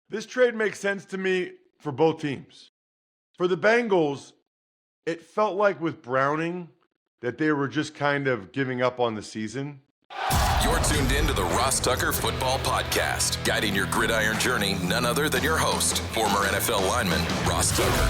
This trade makes sense to me for both teams. For the Bengals, it felt like with Browning that they were just kind of giving up on the season. You're tuned in to the Ross Tucker Football Podcast, guiding your gridiron journey, none other than your host, former NFL lineman, Ross Tucker.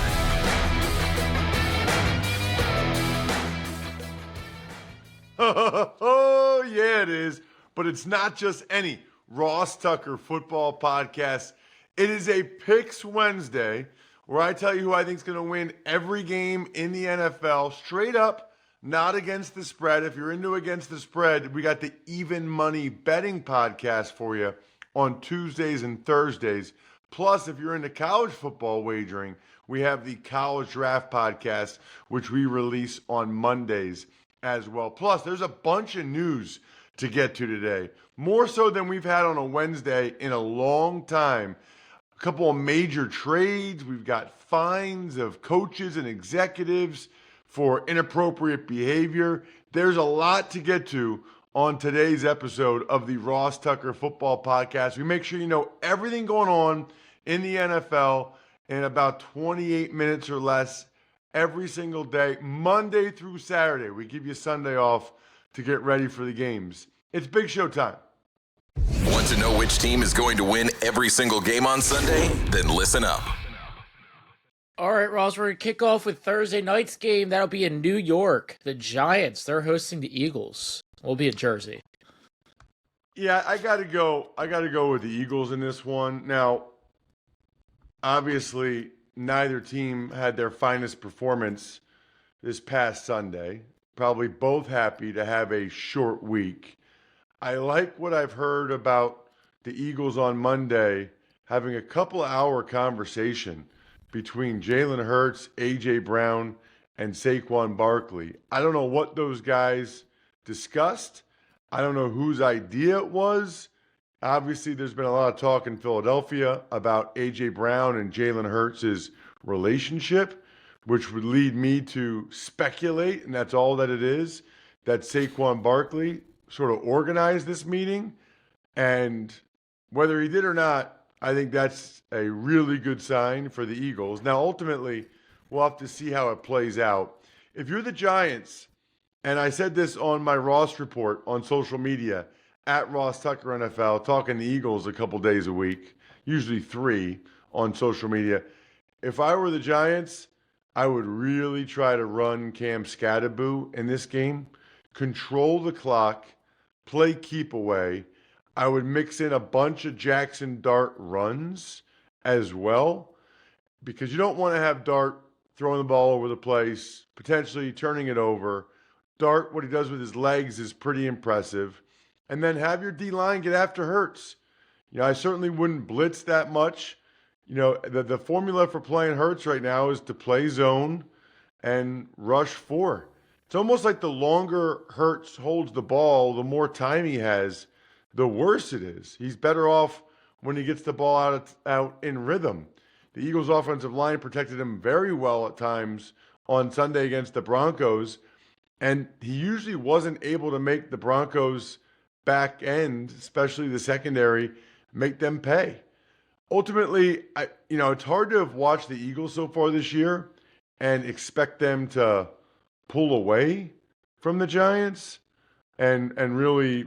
Oh, yeah, it is. But it's not just any Ross Tucker Football Podcast. It is a Picks Wednesday where I tell you who I think is going to win every game in the NFL, straight up, not against the spread. If you're into against the spread, we got the Even Money Betting Podcast for you on Tuesdays and Thursdays. Plus, if you're into college football wagering, we have the College Draft Podcast, which we release on Mondays as well. Plus, there's a bunch of news to get to today, more so than we've had on a Wednesday in a long time. A couple of major trades. We've got fines of coaches and executives for inappropriate behavior. There's a lot to get to on today's episode of the Ross Tucker Football Podcast. We make sure you know everything going on in the NFL in about 28 minutes or less every single day, Monday through Saturday. We give you Sunday off to get ready for the games. It's big show time. Want to know which team is going to win every single game on Sunday? Then listen up. All right, Ross, we're going to kick off with Thursday night's game. That'll be in New York. The Giants, they're hosting the Eagles. We'll be in Jersey. Yeah, I got to go with the Eagles in this one. Now, obviously, neither team had their finest performance this past Sunday. Probably both happy to have a short week. I like what I've heard about the Eagles on Monday having a couple-hour conversation between Jalen Hurts, A.J. Brown, and Saquon Barkley. I don't know what those guys discussed. I don't know whose idea it was. Obviously, there's been a lot of talk in Philadelphia about A.J. Brown and Jalen Hurts' relationship, which would lead me to speculate, and that's all that it is, that Saquon Barkley sort of organized this meeting. And whether he did or not, I think that's a really good sign for the Eagles. Now, ultimately, we'll have to see how it plays out. If you're the Giants, and I said this on my Ross report on social media, at Ross Tucker NFL, talking the Eagles a couple days a week, usually 3 on social media. If I were the Giants, I would really try to run Cam Scatterboo in this game, control the clock, play keep away. I would mix in a bunch of Jackson Dart runs as well, because you don't want to have Dart throwing the ball over the place, potentially turning it over. Dart, what he does with his legs is pretty impressive. And then have your D-line get after Hurts. You know, I certainly wouldn't blitz that much. You know, the formula for playing Hurts right now is to play zone and rush 4. It's almost like the longer Hurts holds the ball, the more time he has, the worse it is. He's better off when he gets the ball out in rhythm. The Eagles' offensive line protected him very well at times on Sunday against the Broncos, and he usually wasn't able to make the Broncos' back end, especially the secondary, make them pay. Ultimately, it's hard to have watched the Eagles so far this year and expect them to pull away from the Giants and really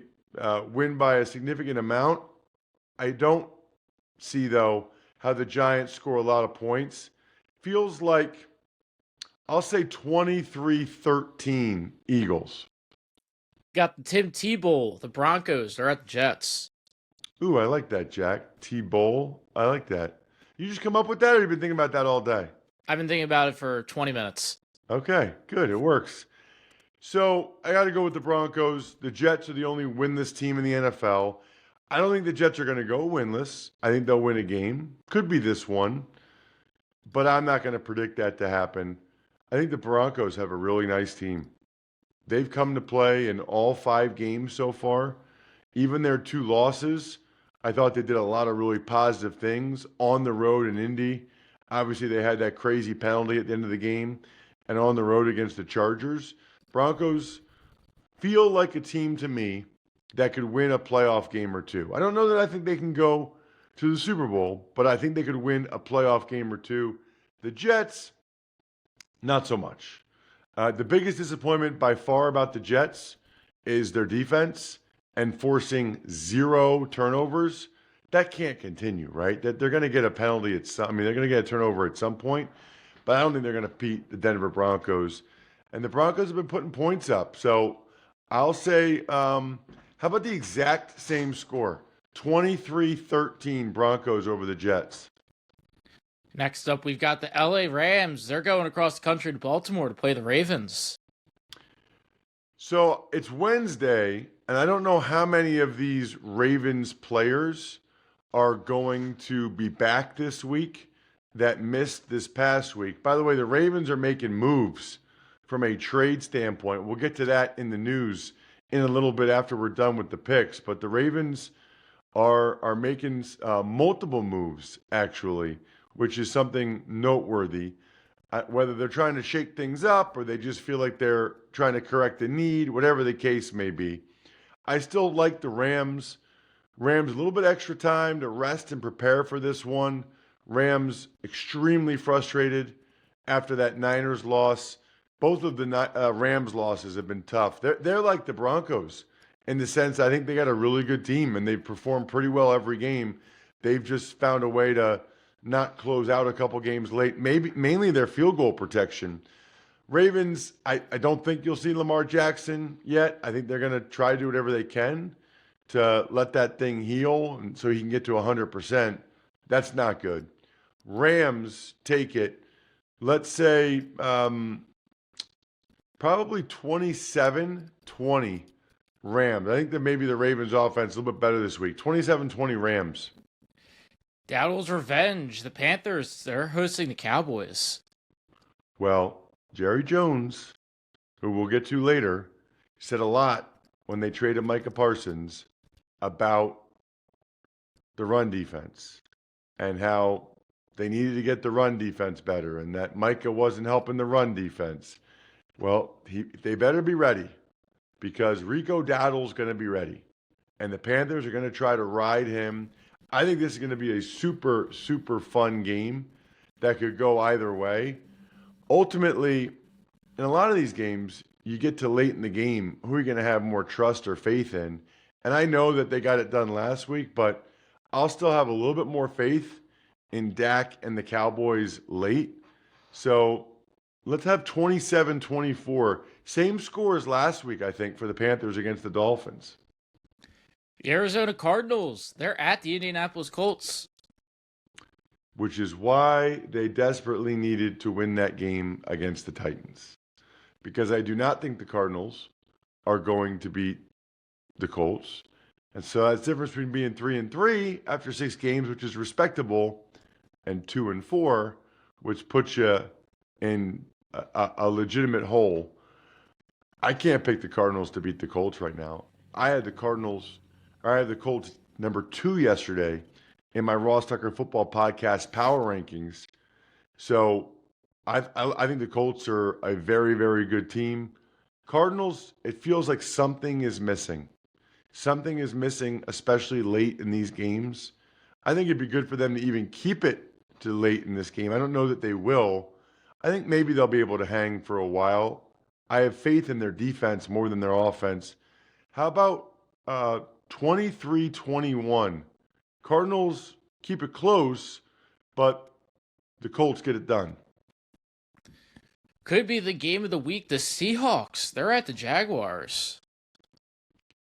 win by a significant amount. I don't see, though, how the Giants score a lot of points. Feels like, I'll say 23-13 Eagles. Got the Tim Tebow, the Broncos, they're at the Jets. Ooh, I like that, Jack. T-Bowl. I like that. You just come up with that, or you've been thinking about that all day? I've been thinking about it for 20 minutes. Okay, good. It works. So I got to go with the Broncos. The Jets are the only winless team in the NFL. I don't think the Jets are going to go winless. I think they'll win a game. Could be this one, but I'm not going to predict that to happen. I think the Broncos have a really nice team. They've come to play in all 5 games so far. Even their 2 losses, I thought they did a lot of really positive things on the road in Indy. Obviously, they had that crazy penalty at the end of the game, and on the road against the Chargers. Broncos feel like a team to me that could win a playoff game or 2. I don't know that I think they can go to the Super Bowl, but I think they could win a playoff game or two. The Jets, not so much. The biggest disappointment by far about the Jets is their defense and forcing 0 turnovers. That can't continue, right? That they're going to get a penalty at some. I mean, they're going to get a turnover at some point, but I don't think they're going to beat the Denver Broncos. And the Broncos have been putting points up, so I'll say, how about the exact same score? 23-13 Broncos over the Jets. Next up, we've got the LA Rams. They're going across the country to Baltimore to play the Ravens. So it's Wednesday, and I don't know how many of these Ravens players are going to be back this week that missed this past week. By the way, the Ravens are making moves from a trade standpoint. We'll get to that in the news in a little bit after we're done with the picks. But the Ravens are making multiple moves, actually, which is something noteworthy. Whether they're trying to shake things up or they just feel like they're trying to correct a need, whatever the case may be. I still like the Rams. Rams a little bit extra time to rest and prepare for this one. Rams extremely frustrated after that Niners loss. Both of the Rams losses have been tough. They're like the Broncos in the sense I think they got a really good team and they've performed pretty well every game. They've just found a way to not close out a couple games late, maybe mainly their field goal protection. Ravens, I don't think you'll see Lamar Jackson yet. I think they're going to try to do whatever they can to let that thing heal and so he can get to 100%. That's not good. Rams take it, let's say probably 27-20 Rams. I think that maybe the Ravens offense a little bit better this week. 27-20 Rams. Dowdle's revenge. The Panthers, they're hosting the Cowboys. Well, Jerry Jones, who we'll get to later, said a lot when they traded Micah Parsons about the run defense and how they needed to get the run defense better and that Micah wasn't helping the run defense. Well, they better be ready because Rico Dowdle's going to be ready. And the Panthers are going to try to ride him. I think this is going to be a super, super fun game that could go either way. Ultimately, in a lot of these games, you get to late in the game, who are you going to have more trust or faith in? And I know that they got it done last week, but I'll still have a little bit more faith in Dak and the Cowboys late. So let's have 27-24. Same score as last week, I think, for the Panthers against the Dolphins. The Arizona Cardinals, they're at the Indianapolis Colts. Which is why they desperately needed to win that game against the Titans. Because I do not think the Cardinals are going to beat the Colts. And so that's the difference between being 3-3 after 6 games, which is respectable, and 2-4, which puts you in a legitimate hole. I can't pick the Cardinals to beat the Colts right now. I had the Colts number 2 yesterday in my Ross Tucker Football Podcast power rankings. So I think the Colts are a very, very good team. Cardinals, it feels like something is missing. Something is missing, especially late in these games. I think it'd be good for them to even keep it to late in this game. I don't know that they will. I think maybe they'll be able to hang for a while. I have faith in their defense more than their offense. How about 23-21? Cardinals keep it close, but the Colts get it done. Could be the game of the week. The Seahawks, they're at the Jaguars.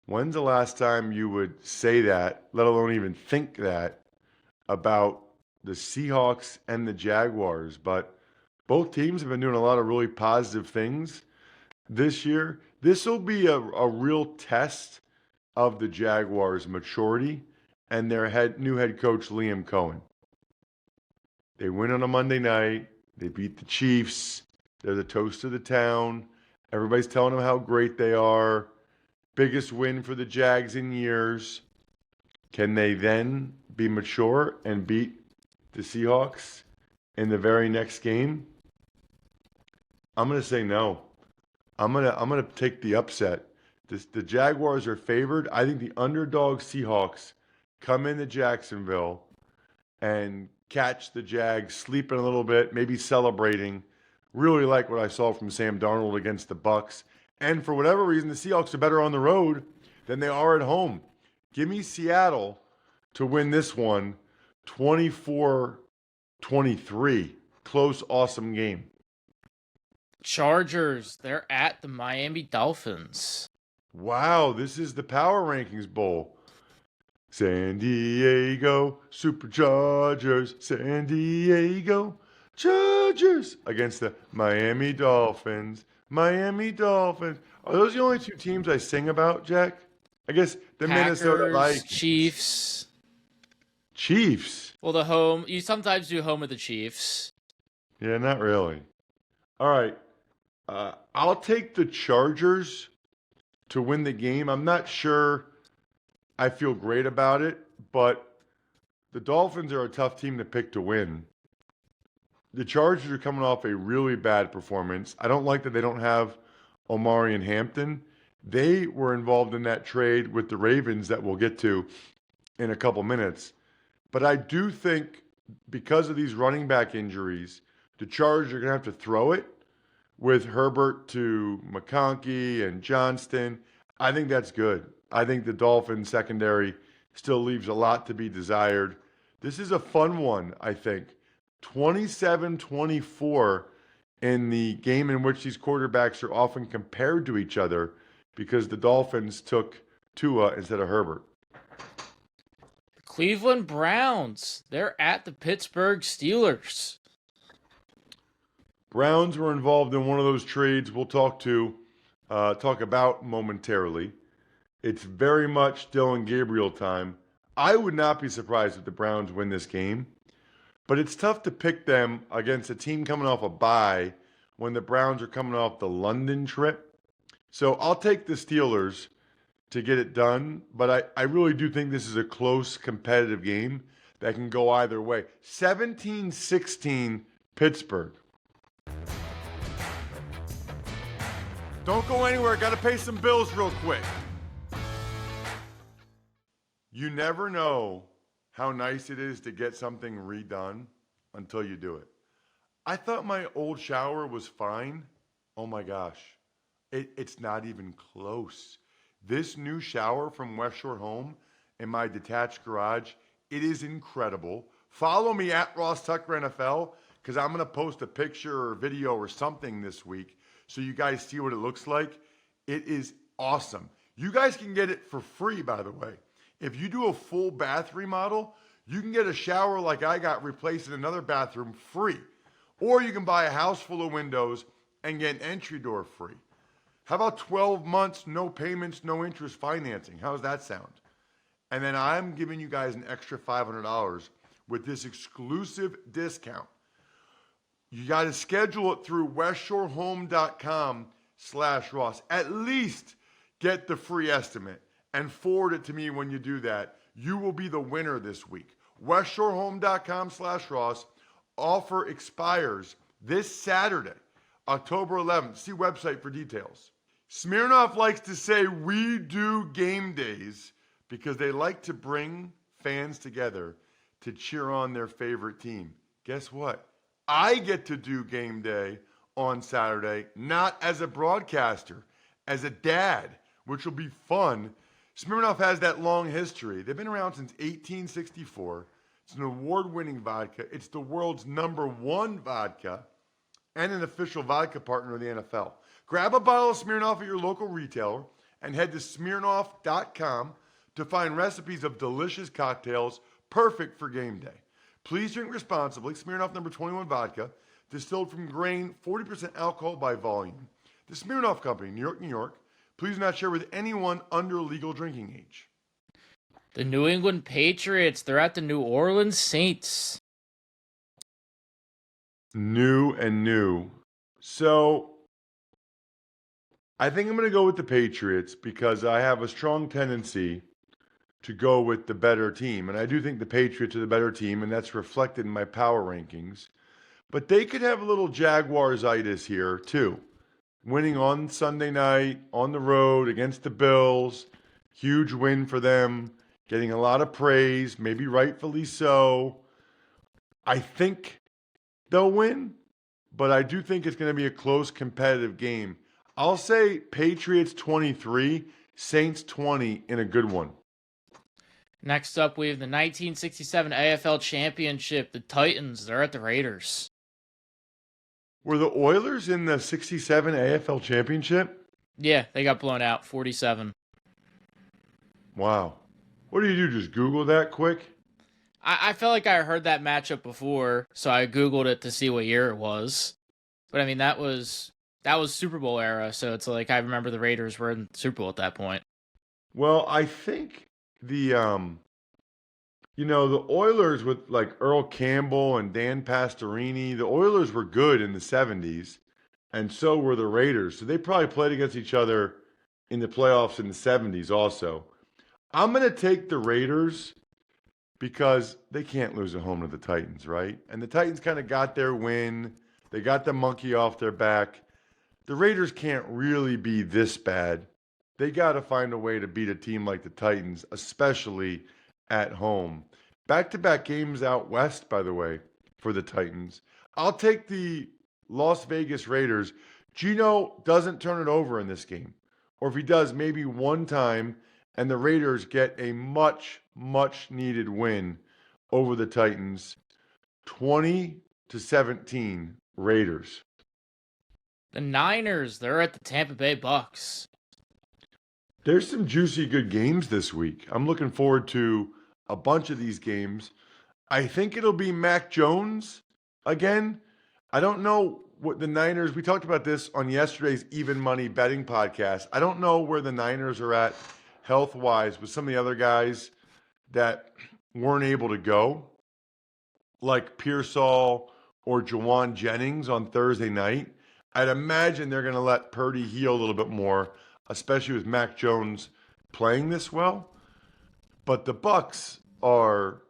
When's the last time you would say that, let alone even think that, about the Seahawks and the Jaguars? But both teams have been doing a lot of really positive things this year. This will be a real test of the Jaguars' maturity and their new head coach, Liam Cohen. They win on a Monday night. They beat the Chiefs. They're the toast of the town. Everybody's telling them how great they are. Biggest win for the Jags in years. Can they then be mature and beat the Seahawks in the very next game? I'm going to say no. I'm going to take the upset. The Jaguars are favored. I think the underdog Seahawks come into Jacksonville and catch the Jags sleeping a little bit, maybe celebrating. Really like what I saw from Sam Darnold against the Bucs. And for whatever reason, the Seahawks are better on the road than they are at home. Give me Seattle to win this one 24-23. Close, awesome game. Chargers, they're at the Miami Dolphins. Wow, this is the Power Rankings Bowl. San Diego Superchargers, San Diego Chargers against the Miami Dolphins. Miami Dolphins. Are those the only two teams I sing about, Jack? I guess the Packers, Minnesota Vikings. Chiefs. Chiefs? Well, the home. You sometimes do home of the Chiefs. Yeah, not really. All right. I'll take the Chargers to win the game. I'm not sure I feel great about it, but the Dolphins are a tough team to pick to win. The Chargers are coming off a really bad performance. I don't like that they don't have Omari and Hampton. They were involved in that trade with the Ravens that we'll get to in a couple minutes. But I do think because of these running back injuries, the Chargers are going to have to throw it with Herbert to McConkey and Johnston. I think that's good. I think the Dolphins secondary still leaves a lot to be desired. This is a fun one, I think. 27-24 in the game in which these quarterbacks are often compared to each other because the Dolphins took Tua instead of Herbert. Cleveland Browns, they're at the Pittsburgh Steelers. Browns were involved in one of those trades we'll talk about momentarily. It's very much Dylan Gabriel time. I would not be surprised if the Browns win this game, but it's tough to pick them against a team coming off a bye when the Browns are coming off the London trip. So I'll take the Steelers to get it done, but I really do think this is a close, competitive game that can go either way. 17-16 Pittsburgh. Don't go anywhere. Got to pay some bills real quick. You never know how nice it is to get something redone until you do it. I thought my old shower was fine. Oh my gosh. It's not even close. This new shower from West Shore Home in my detached garage, it is incredible. Follow me at Ross Tucker NFL because I'm going to post a picture or video or something this week so you guys see what it looks like. It is awesome. You guys can get it for free, by the way. If you do a full bath remodel, you can get a shower like I got replaced in another bathroom free. Or you can buy a house full of windows and get an entry door free. How about 12 months, no payments, no interest financing? How does that sound? And then I'm giving you guys an extra $500 with this exclusive discount. You got to schedule it through westshorehome.com/Ross. At least get the free estimate and forward it to me when you do that. You will be the winner this week. westshorehome.com/Ross. Offer expires this Saturday, October 11th. See website for details. Smirnoff likes to say we do game days because they like to bring fans together to cheer on their favorite team. Guess what? I get to do game day on Saturday, not as a broadcaster, as a dad, which will be fun. Smirnoff has that long history. They've been around since 1864. It's an award-winning vodka. It's the world's #1 vodka and an official vodka partner of the NFL. Grab a bottle of Smirnoff at your local retailer and head to Smirnoff.com to find recipes of delicious cocktails perfect for game day. Please drink responsibly. Smirnoff No. 21 vodka, distilled from grain, 40% alcohol by volume. The Smirnoff Company, New York, New York. Please do not share with anyone under legal drinking age. The New England Patriots, they're at the New Orleans Saints. New. So, I think I'm going to go with the Patriots because I have a strong tendency to go with the better team. And I do think the Patriots are the better team, and that's reflected in my power rankings. But they could have a little Jaguars-itis here, too. Winning on Sunday night, on the road, against the Bills. Huge win for them. Getting a lot of praise, maybe rightfully so. I think they'll win, but I do think it's going to be a close competitive game. I'll say Patriots 23, Saints 20 in a good one. Next up, we have the 1967 AFL Championship. The Titans, they're at the Raiders. Were the Oilers in the 67 AFL Championship? Yeah, they got blown out, 47. Wow. What do you do? Just Google that quick? I felt like I heard that matchup before, so I Googled it to see what year it was. But I mean, that was Super Bowl era, so it's like I remember the Raiders were in the Super Bowl at that point. Well, I think the the Oilers with like Earl Campbell and Dan Pastorini, the Oilers were good in the 70s, and so were the Raiders. So they probably played against each other in the playoffs in the 70s also. I'm going to take the Raiders because they can't lose at home to the Titans, right? And the Titans kind of got their win. They got the monkey off their back. The Raiders can't really be this bad. They got to find a way to beat a team like the Titans, especially at home. Back-to-back games out west, by the way, for the Titans. I'll take the Las Vegas Raiders. Geno doesn't turn it over in this game. Or if he does, maybe one time, and the Raiders get a much, much needed win over the Titans. 20-17 Raiders. The Niners, they're at the Tampa Bay Bucks. There's some juicy good games this week. I'm looking forward to a bunch of these games. I think it'll be Mac Jones again. I don't know what the Niners, we talked about this on yesterday's Even Money betting podcast. I don't know where the Niners are at health-wise with some of the other guys that weren't able to go, like Pearsall or Jawan Jennings on Thursday night. I'd imagine they're going to let Purdy heal a little bit more, especially with Mac Jones playing this well. But the Bucs are,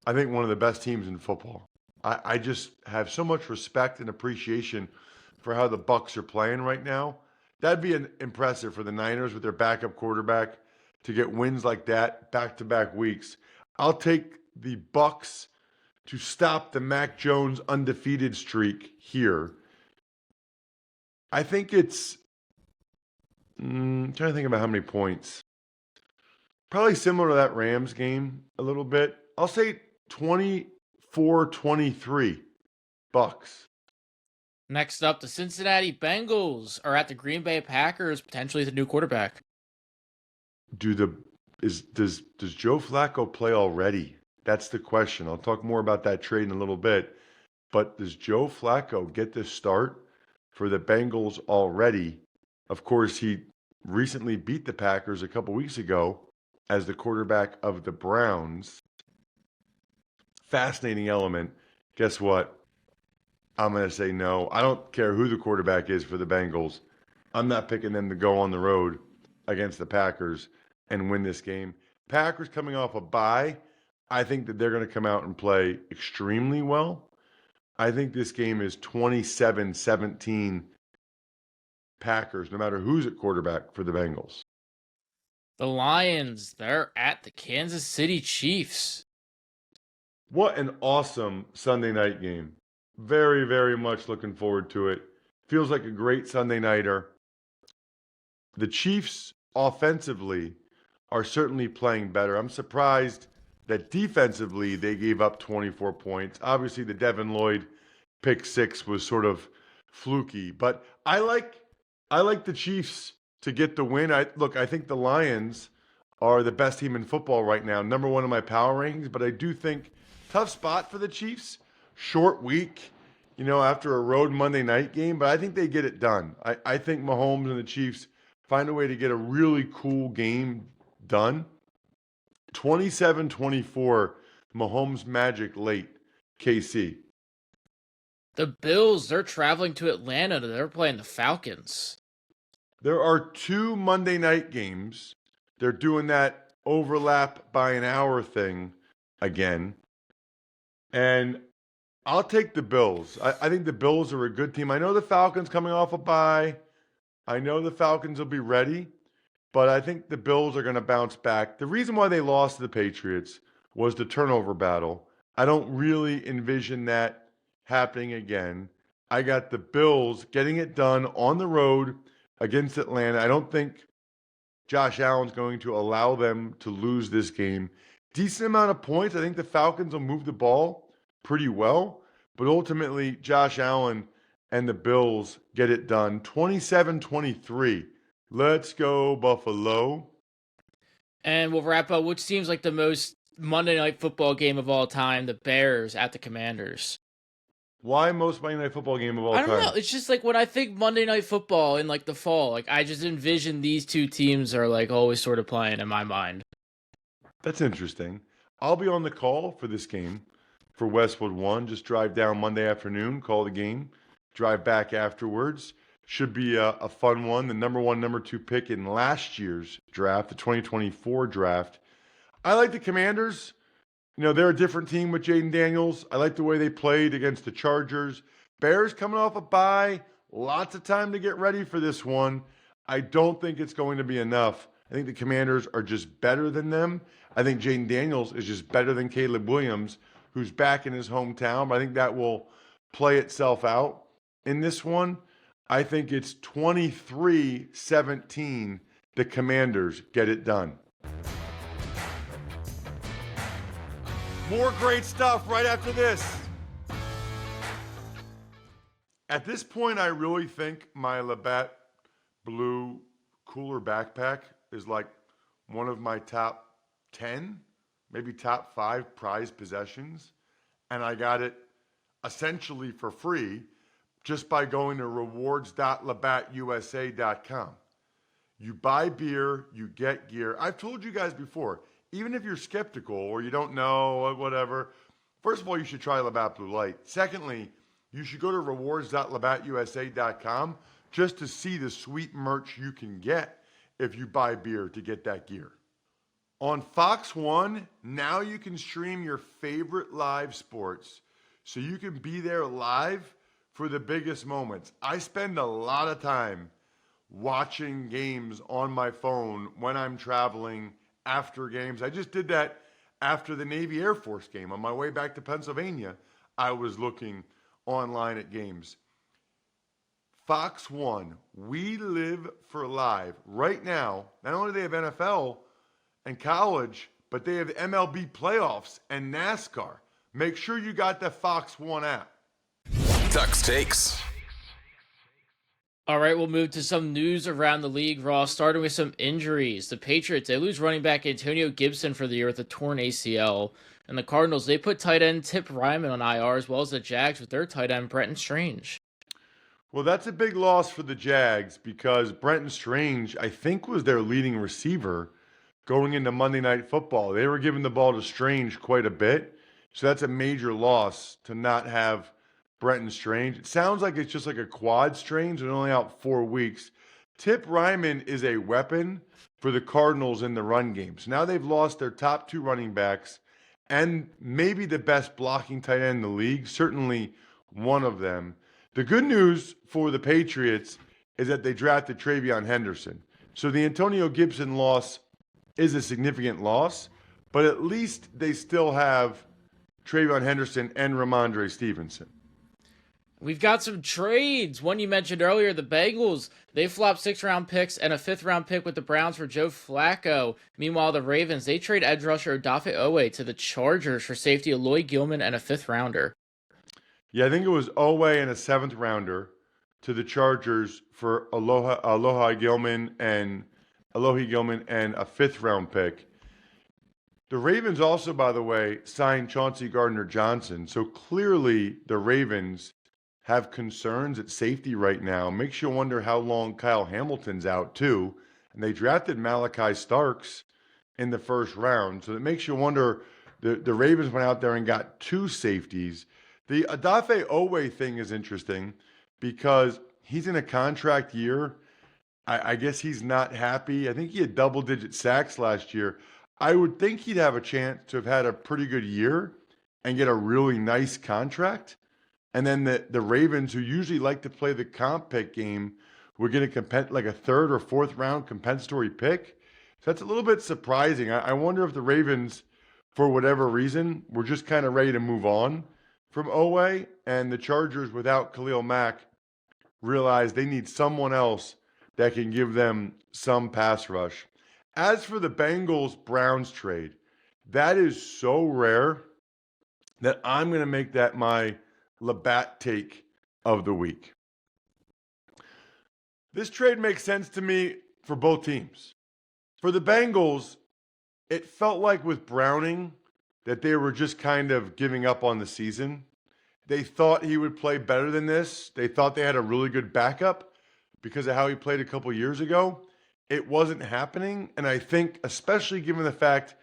I think, one of the best teams in football. I just have so much respect and appreciation for how the Bucs are playing right now. That'd be impressive for the Niners with their backup quarterback to get wins like that back-to-back weeks. I'll take the Bucs to stop the Mac Jones undefeated streak here. I think it's, I'm trying to think about how many points. Probably similar to that Rams game a little bit. I'll say 24-23 Bucs. Next up, the Cincinnati Bengals are at the Green Bay Packers, potentially the new quarterback. Does Joe Flacco play already? That's the question. I'll talk more about that trade in a little bit. But does Joe Flacco get the start for the Bengals already? Of course, he recently beat the Packers a couple weeks ago as the quarterback of the Browns. Fascinating element. Guess what? I'm going to say no. I don't care who the quarterback is for the Bengals. I'm not picking them to go on the road against the Packers and win this game. Packers coming off a bye. I think that they're going to come out and play extremely well. I think this game is 27-17 Packers, no matter who's at quarterback for the Bengals. The Lions, they're at the Kansas City Chiefs. What an awesome Sunday night game. Very, very much looking forward to it. Feels like a great Sunday nighter. The Chiefs offensively are certainly playing better. I'm surprised that defensively they gave up 24 points. Obviously, the Devin Lloyd pick six was sort of fluky, but I like the Chiefs to get the win. I think the Lions are the best team in football right now. Number one in my power rankings, but I do think tough spot for the Chiefs. Short week, after a road Monday night game, but I think they get it done. I think Mahomes and the Chiefs find a way to get a really cool game done. 27-24, Mahomes magic late, KC. The Bills, they're traveling to Atlanta. They're playing the Falcons. There are two Monday night games. They're doing that overlap by an hour thing again. And I'll take the Bills. I think the Bills are a good team. I know the Falcons coming off a bye. I know the Falcons will be ready. But I think the Bills are going to bounce back. The reason why they lost to the Patriots was the turnover battle. I don't really envision that happening again. I got the Bills getting it done on the road against Atlanta. I don't think Josh Allen's going to allow them to lose this game. Decent amount of points. I think the Falcons will move the ball pretty well, but ultimately Josh Allen and the Bills get it done. 27-23. Let's go, Buffalo. And we'll wrap up, which seems like the most Monday Night Football game of all time, the Bears at the Commanders. Why most Monday Night Football game of all time? I don't know. It's just like when I think Monday Night Football in like the fall, like I just envision these two teams are like always sort of playing in my mind. That's interesting. I'll be on the call for this game for Westwood One. Just drive down Monday afternoon, call the game, drive back afterwards. Should be a fun one. The number 1, number 2 pick in last year's draft, the 2024 draft. I like the Commanders. You know, they're a different team with Jaden Daniels. I like the way they played against the Chargers. Bears coming off a bye. Lots of time to get ready for this one. I don't think it's going to be enough. I think the Commanders are just better than them. I think Jaden Daniels is just better than Caleb Williams, who's back in his hometown. But I think that will play itself out in this one. I think it's 23-17. The Commanders get it done. More great stuff right after this. At this point, I really think my Labatt blue cooler backpack is like one of my top 10, maybe top 5 prized possessions. And I got it essentially for free just by going to rewards.labattusa.com. You buy beer, you get gear. I've told you guys before, even if you're skeptical or you don't know or whatever, first of all, you should try Labatt Blue Light. Secondly, you should go to rewards.labattusa.com just to see the sweet merch you can get if you buy beer to get that gear. On Fox 1, now you can stream your favorite live sports so you can be there live for the biggest moments. I spend a lot of time watching games on my phone when I'm traveling after games. I just did that after the Navy Air Force game. On my way back to Pennsylvania, I was looking online at games. Fox 1, we live for live. Right now, not only do they have NFL and college, but they have MLB playoffs and NASCAR. Make sure you got the Fox 1 app. Tuck's Takes. All right, we'll move to some news around the league, Ross, starting with some injuries. The Patriots, they lose running back Antonio Gibson for the year with a torn ACL. And the Cardinals, they put tight end Tip Ryman on IR, as well as the Jags with their tight end Brenton Strange. Well, that's a big loss for the Jags because Brenton Strange, I think, was their leading receiver going into Monday Night Football. They were giving the ball to Strange quite a bit. So that's a major loss to not have Brenton Strange. It sounds like it's just like a quad strain, and only out 4 weeks. Tip Ryman is a weapon for the Cardinals in the run game. So now they've lost their top 2 running backs and maybe the best blocking tight end in the league, certainly one of them. The good news for the Patriots is that they drafted TreVeyon Henderson. So the Antonio Gibson loss is a significant loss, but at least they still have TreVeyon Henderson and Ramondre Stevenson. We've got some trades. One you mentioned earlier, the Bengals, they flopped 6-round picks and a 5th-round pick with the Browns for Joe Flacco. Meanwhile, the Ravens, they trade edge rusher Odafe Oweh to the Chargers for safety Aloy Gilman and a 5th-rounder. Yeah, I think it was Oweh and a 7th-rounder to the Chargers for Alohi Gilman and a 5th-round pick. The Ravens also, by the way, signed Chauncey Gardner-Johnson. So clearly the Ravens have concerns at safety right now. Makes you wonder how long Kyle Hamilton's out too. And they drafted Malachi Starks in the 1st round. So it makes you wonder, the Ravens went out there and got 2 safeties. The Odafe Oweh thing is interesting because he's in a contract year. I guess he's not happy. I think he had double-digit sacks last year. I would think he'd have a chance to have had a pretty good year and get a really nice contract. And then the Ravens, who usually like to play the comp pick game, would get like a 3rd or 4th round compensatory pick. So that's a little bit surprising. I wonder if the Ravens for whatever reason, were just kind of ready to move on from Oweh, and the Chargers, without Khalil Mack, realized they need someone else that can give them some pass rush. As for the Bengals-Browns trade, that is so rare that I'm going to make that my Labatt take of the week. This trade makes sense to me for both teams. For the Bengals, it felt like with Browning that they were just kind of giving up on the season. They thought he would play better than this. They thought they had a really good backup because of how he played a couple years ago. It wasn't happening, and I think, especially given the fact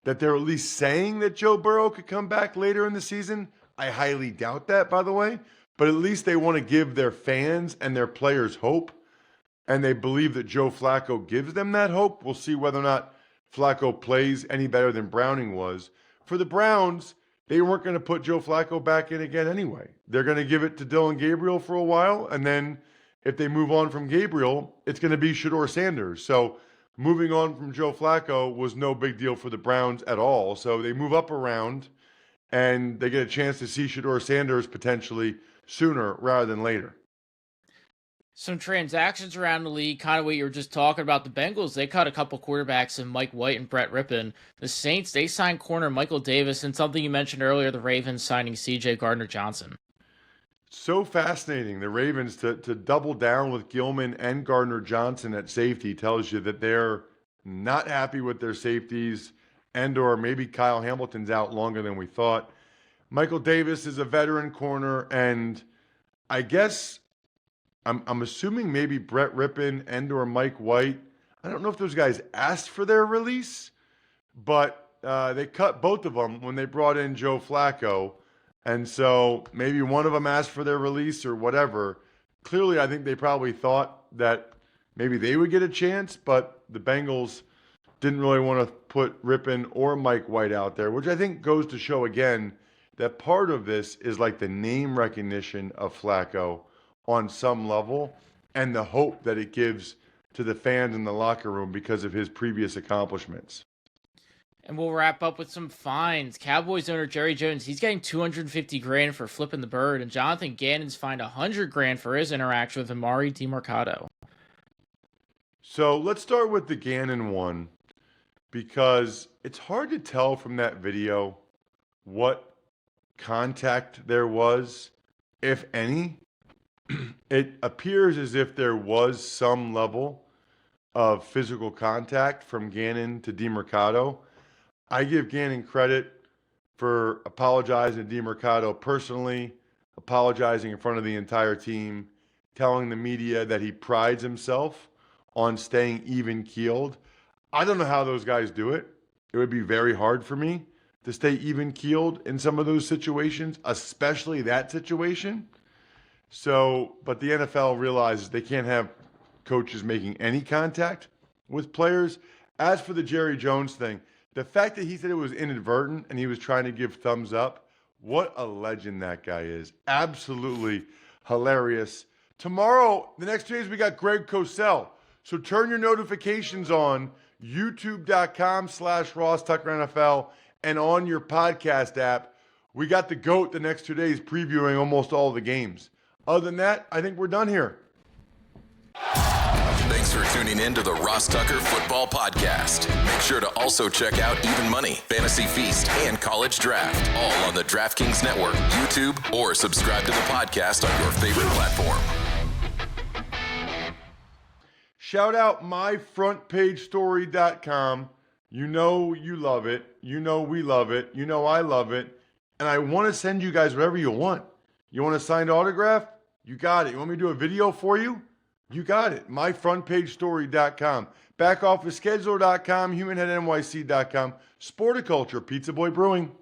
that they're at least saying that Joe Burrow could come back later in the season. I highly doubt that, by the way, but at least they want to give their fans and their players hope, and they believe that Joe Flacco gives them that hope. We'll see whether or not Flacco plays any better than Browning was. For the Browns, they weren't going to put Joe Flacco back in again anyway. They're going to give it to Dylan Gabriel for a while, and then if they move on from Gabriel, it's going to be Shedeur Sanders. So moving on from Joe Flacco was no big deal for the Browns at all. So they move up around, and they get a chance to see Shedeur Sanders potentially sooner rather than later. Some transactions around the league, kind of what you were just talking about. The Bengals, they cut a couple quarterbacks in Mike White and Brett Rippon. The Saints, they signed corner Michael Davis, and something you mentioned earlier, the Ravens signing C.J. Gardner-Johnson. So fascinating. The Ravens to double down with Gilman and Gardner-Johnson at safety tells you that they're not happy with their safeties, and or maybe Kyle Hamilton's out longer than we thought. Michael Davis is a veteran corner, and I guess I'm assuming maybe Brett Rippon and or Mike White. I don't know if those guys asked for their release, but they cut both of them when they brought in Joe Flacco. And so maybe one of them asked for their release or whatever. Clearly, I think they probably thought that maybe they would get a chance, but the Bengals didn't really want to put Rippon or Mike White out there, which I think goes to show again that part of this is like the name recognition of Flacco on some level and the hope that it gives to the fans in the locker room because of his previous accomplishments. And we'll wrap up with some fines. Cowboys owner Jerry Jones, he's getting $250,000 for flipping the bird, and Jonathan Gannon's fined $100,000 for his interaction with Amari DiMercato. So let's start with the Gannon one, because it's hard to tell from that video what contact there was, if any. It appears as if there was some level of physical contact from Gannon to DiMercato. I give Gannon credit for apologizing to DiMercato personally, apologizing in front of the entire team, telling the media that he prides himself on staying even-keeled. I don't know how those guys do it. It would be very hard for me to stay even-keeled in some of those situations, especially that situation. So, but the NFL realizes they can't have coaches making any contact with players. As for the Jerry Jones thing, the fact that he said it was inadvertent and he was trying to give thumbs up, what a legend that guy is. Absolutely hilarious. Tomorrow, the next 2 days, we got Greg Cosell. So turn your notifications on youtube.com/Ross Tucker NFL and on your podcast app. We got the GOAT the next 2 days previewing almost all the games. Other than that, I think we're done here. Thanks for tuning in to the Ross Tucker Football Podcast. Make sure to also check out Even Money, Fantasy Feast, and College Draft, all on the DraftKings Network, YouTube, or subscribe to the podcast on your favorite platform. Shout out myfrontpagestory.com. You know you love it. You know we love it. You know I love it. And I want to send you guys whatever you want. You want a signed autograph? You got it. You want me to do a video for you? You got it. myfrontpagestory.com. Backofficescheduler.com. HumanHeadNYC.com. Sporticulture. Pizza Boy Brewing.